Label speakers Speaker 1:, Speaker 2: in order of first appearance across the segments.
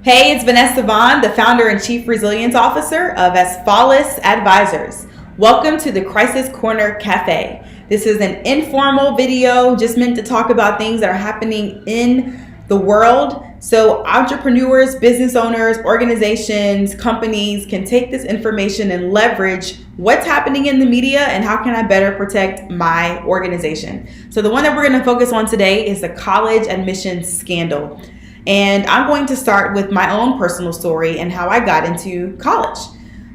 Speaker 1: Hey, it's Vanessa Vaughn, the founder and chief resilience officer of Asfalis Advisors. Welcome to the Crisis Corner Cafe. This is an informal video just meant to talk about things that are happening in the world. So entrepreneurs, business owners, organizations, companies can take this information and leverage what's happening in the media and how can I better protect my organization. So the one that we're going to focus on today is the college admissions scandal. And I'm going to start with my own personal story and how I got into college.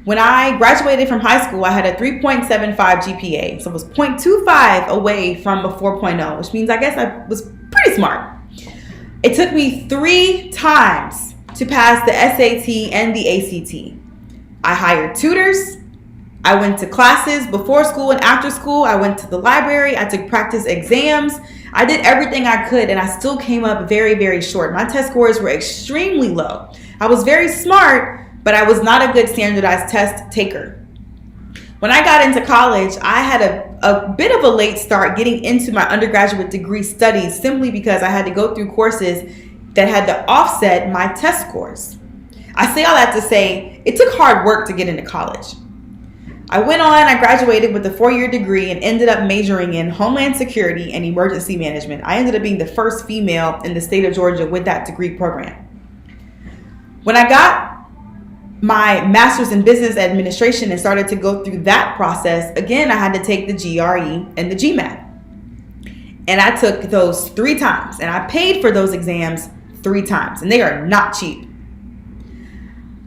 Speaker 1: When I graduated from high school, I had a 3.75 GPA. So it was 0.25 away from a 4.0, which means I guess I was pretty smart. It took me 3 times to pass the SAT and the ACT. I hired tutors. I went to classes before school and after school. I went to the library. I took practice exams. I did everything I could and I still came up very, very short. My test scores were extremely low. I was very smart, but I was not a good standardized test taker. When I got into college, I had a bit of a late start getting into my undergraduate degree studies simply because I had to go through courses that had to offset my test scores. I say all that to say it took hard work to get into college. I graduated with a 4-year degree and ended up majoring in Homeland Security and Emergency Management. I ended up being the first female in the state of Georgia with that degree program. When I got my master's in business administration and started to go through that process, again, I had to take the GRE and the GMAT. And I took those 3 times and I paid for those exams 3 times, and they are not cheap.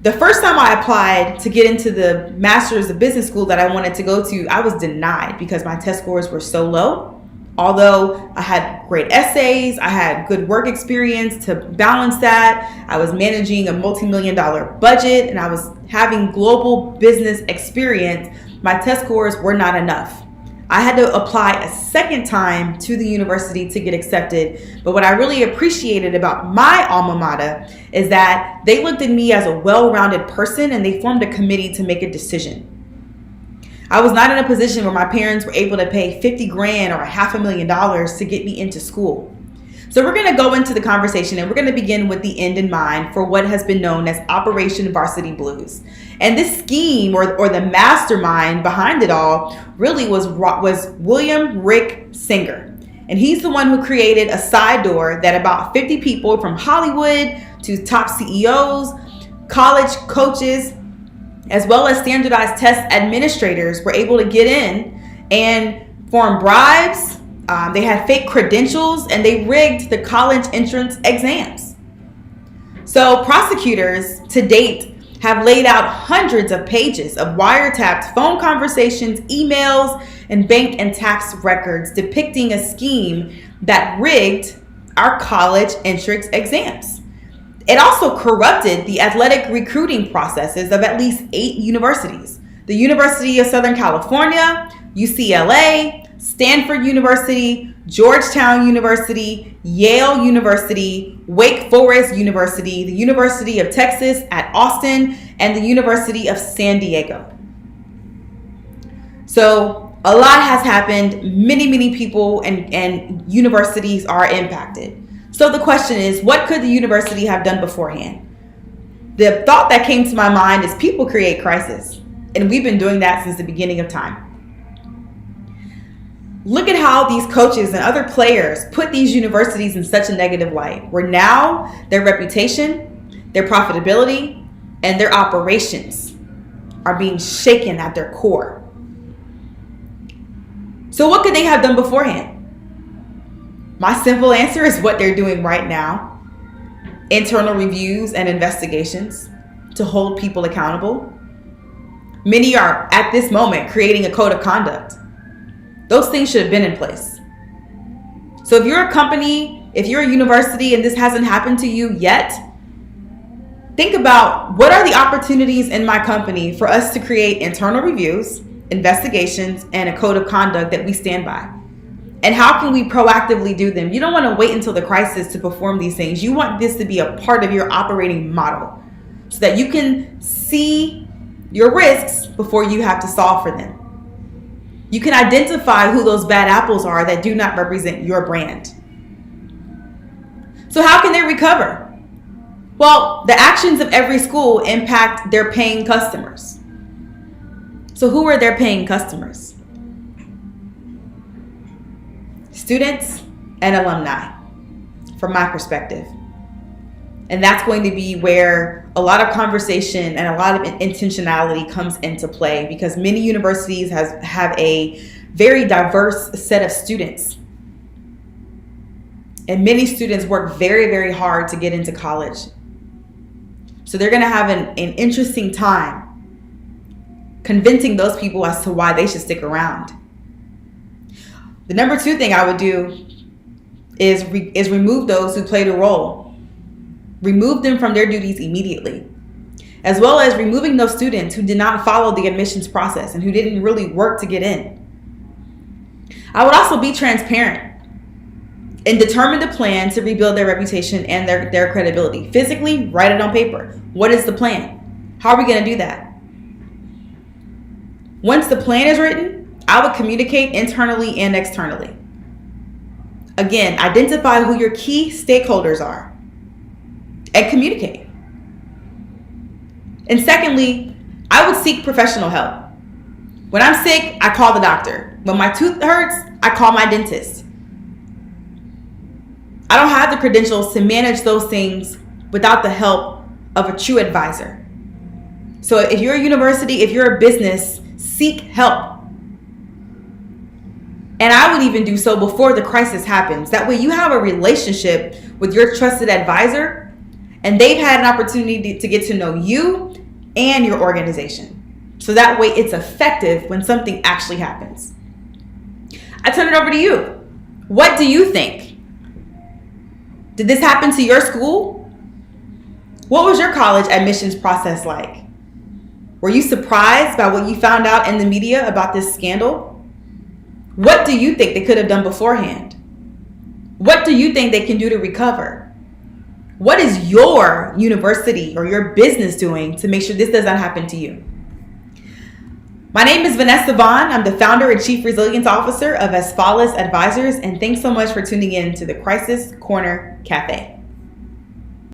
Speaker 1: The first time I applied to get into the master's of business school that I wanted to go to, I was denied because my test scores were so low. Although I had great essays, I had good work experience to balance that. I was managing a multi-million-dollar budget and I was having global business experience. My test scores were not enough. I had to apply a second time to the university to get accepted. But what I really appreciated about my alma mater is that they looked at me as a well-rounded person and they formed a committee to make a decision. I was not in a position where my parents were able to pay $50,000 or $500,000 to get me into school. So we're going to go into the conversation and we're going to begin with the end in mind for what has been known as Operation Varsity Blues. And this scheme or the mastermind behind it all really was William Rick Singer. And he's the one who created a side door that about 50 people from Hollywood to top CEOs, college coaches, as well as standardized test administrators were able to get in and form bribes. They had fake credentials and they rigged the college entrance exams. So prosecutors to date have laid out hundreds of pages of wiretapped phone conversations, emails, and bank and tax records depicting a scheme that rigged our college entrance exams. It also corrupted the athletic recruiting processes of at least 8 universities: the University of Southern California, UCLA, Stanford University, Georgetown University, Yale University, Wake Forest University, the University of Texas at Austin, and the University of San Diego. So a lot has happened. Many people and universities are impacted. So the question is, what could the university have done beforehand? The thought that came to my mind is people create crisis, and we've been doing that since the beginning of time. Look at how these coaches and other players put these universities in such a negative light, where now their reputation, their profitability, and their operations are being shaken at their core. So what could they have done beforehand? My simple answer is what they're doing right now: internal reviews and investigations to hold people accountable. Many are at this moment creating a code of conduct. Those things should have been in place. So if you're a company, if you're a university and this hasn't happened to you yet, think about what are the opportunities in my company for us to create internal reviews, investigations, and a code of conduct that we stand by. And how can we proactively do them? You don't want to wait until the crisis to perform these things. You want this to be a part of your operating model so that you can see your risks before you have to solve for them. You can identify who those bad apples are that do not represent your brand. So how can they recover? Well, the actions of every school impact their paying customers. So who are their paying customers? Students and alumni, from my perspective. And that's going to be where a lot of conversation and a lot of intentionality comes into play, because many universities have a very diverse set of students. And many students work very, very hard to get into college. So they're going to have an interesting time convincing those people as to why they should stick around. The number 2 thing I would do is remove those who played a role. Remove them from their duties immediately, as well as removing those students who did not follow the admissions process and who didn't really work to get in. I would also be transparent and determine the plan to rebuild their reputation and their credibility. Physically, write it on paper. What is the plan? How are we going to do that? Once the plan is written, I would communicate internally and externally. Again, identify who your key stakeholders are and communicate. And secondly, I would seek professional help. When I'm sick, I call the doctor. When my tooth hurts, I call my dentist. I don't have the credentials to manage those things without the help of a true advisor. So if you're a university, if you're a business, seek help. And I would even do so before the crisis happens. That way you have a relationship with your trusted advisor, and they've had an opportunity to get to know you and your organization. So that way it's effective when something actually happens. I turn it over to you. What do you think? Did this happen to your school? What was your college admissions process like? Were you surprised by what you found out in the media about this scandal? What do you think they could have done beforehand? What do you think they can do to recover? What is your university or your business doing to make sure this does not happen to you? My name is Vanessa Vaughn. I'm the founder and chief resilience officer of Asfalis Advisors, and thanks so much for tuning in to the Crisis Corner Cafe.